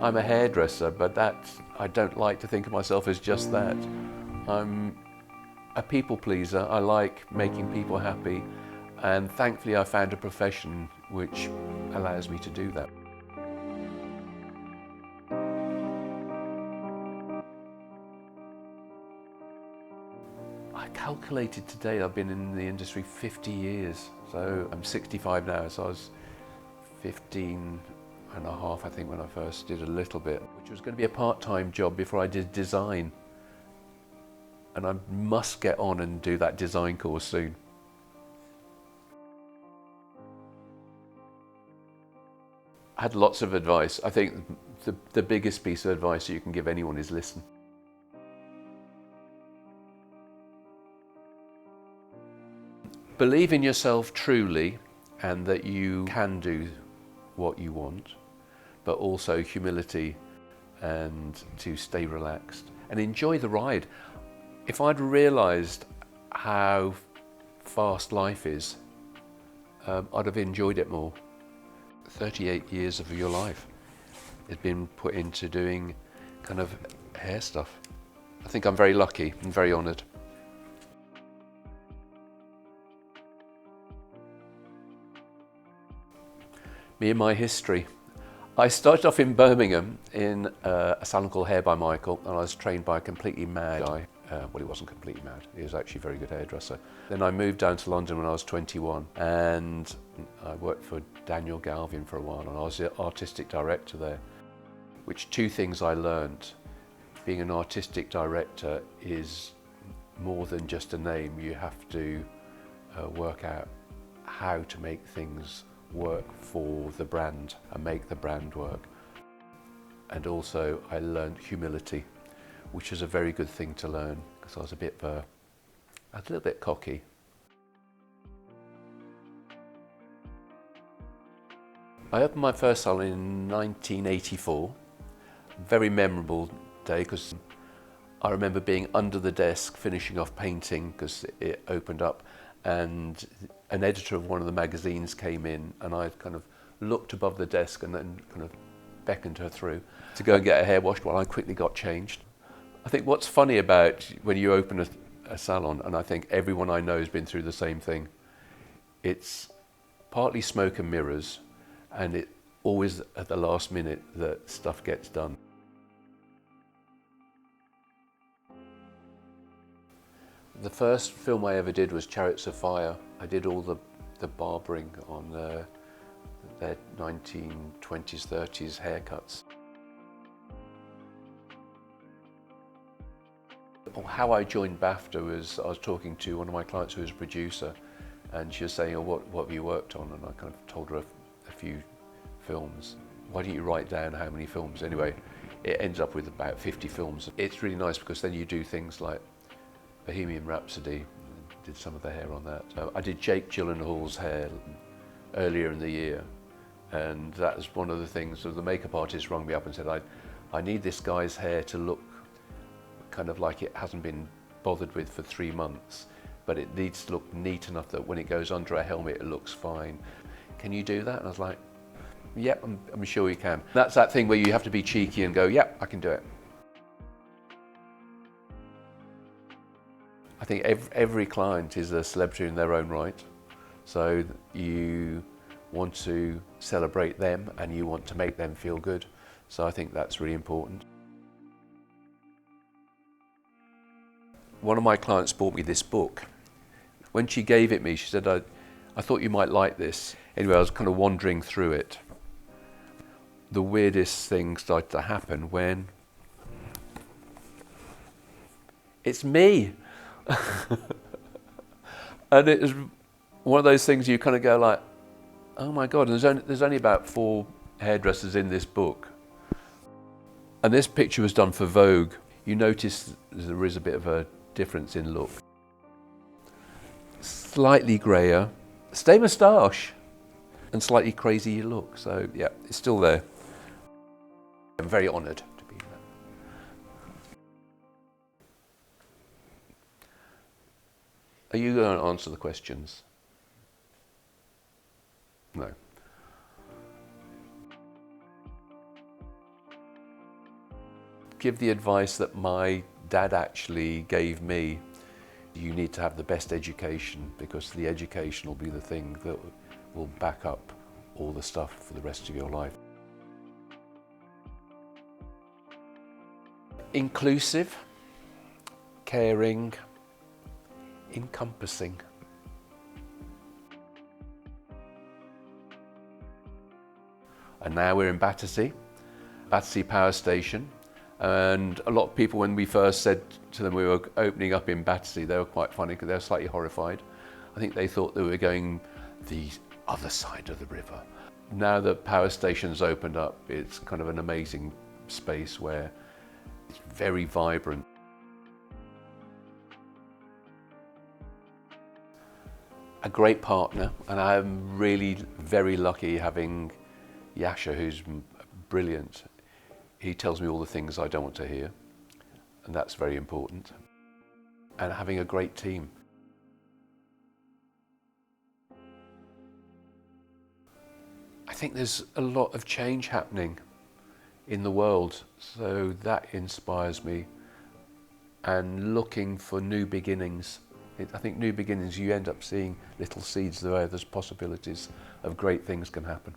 I'm a hairdresser, but I don't like to think of myself as just that. I'm a people pleaser. I like making people happy, and thankfully I found a profession which allows me to do that. I calculated today I've been in the industry 50 years, so I'm 65 now, so I was 15 and a half I think when I first did a little bit, which was going to be a part-time job before I did design, and I must get on and do that design course soon. I had lots of advice. I think the biggest piece of advice you can give anyone is listen. Believe in yourself truly, and that you can do what you want, but also humility and to stay relaxed and enjoy the ride. If I'd realised how fast life is, I'd have enjoyed it more. 38 years of your life has been put into doing kind of hair stuff. I think I'm very lucky and very honoured. Me and my history. I started off in Birmingham in a salon called Hair by Michael, and I was trained by a completely mad guy. Well, he wasn't completely mad, he was actually a very good hairdresser. Then I moved down to London when I was 21, and I worked for Daniel Galvin for a while, and I was the artistic director there. Which two things I learned. Being an artistic director is more than just a name. You have to work out how to make things work for the brand and make the brand work. And also I learned humility, which is a very good thing to learn, because I was a little bit cocky. I opened my first salon in 1984. Very memorable day, because I remember being under the desk finishing off painting because it opened up, and an editor of one of the magazines came in, and I kind of looked above the desk and then kind of beckoned her through to go and get her hair washed while I quickly got changed. I think what's funny about when you open a salon, and I think everyone I know has been through the same thing, it's partly smoke and mirrors, and it always at the last minute that stuff gets done. The first film I ever did was Chariots of Fire. I did all the barbering on their 1920s, 30s haircuts. How I joined BAFTA was I was talking to one of my clients who was a producer, and she was saying, "Oh, what have you worked on?" And I kind of told her a few films. "Why don't you write down how many films?" Anyway, it ends up with about 50 films. It's really nice because then you do things like Bohemian Rhapsody, did some of the hair on that. I did Jake Gyllenhaal's hair earlier in the year, and that was one of the things. So the makeup artist rang me up and said, I need this guy's hair to look kind of like it hasn't been bothered with for 3 months, but it needs to look neat enough that when it goes under a helmet it looks fine. Can you do that? And I was like, yep, I'm sure you can. That's that thing where you have to be cheeky and go, yep, I can do it. I think every client is a celebrity in their own right, so you want to celebrate them and you want to make them feel good, so I think that's really important. One of my clients bought me this book. When she gave it me, she said, I thought you might like this. Anyway, I was kind of wandering through it. The weirdest thing started to happen when it's me. And it was one of those things you kind of go like, oh my God, and there's only about 4 hairdressers in this book. And this picture was done for Vogue. You notice there is a bit of a difference in look. Slightly greyer, stay moustache, and slightly crazy look. So yeah, it's still there. I'm very honoured to be there. Are you going to answer the questions? No. give the advice that my dad actually gave me. You need to have the best education, because the education will be the thing that will back up all the stuff for the rest of your life. Inclusive, caring, encompassing. And now we're in Battersea Power Station. And a lot of people, when we first said to them we were opening up in Battersea, they were quite funny because they were slightly horrified. I think they thought they were going the other side of the river. Now that power station's opened up, it's kind of an amazing space where it's very vibrant. A great partner, and I'm really very lucky having Yasha, who's brilliant. He tells me all the things I don't want to hear, and that's very important. And having a great team. I think there's a lot of change happening in the world, so that inspires me. And looking for new beginnings. I think new beginnings, you end up seeing little seeds where there's possibilities of great things can happen.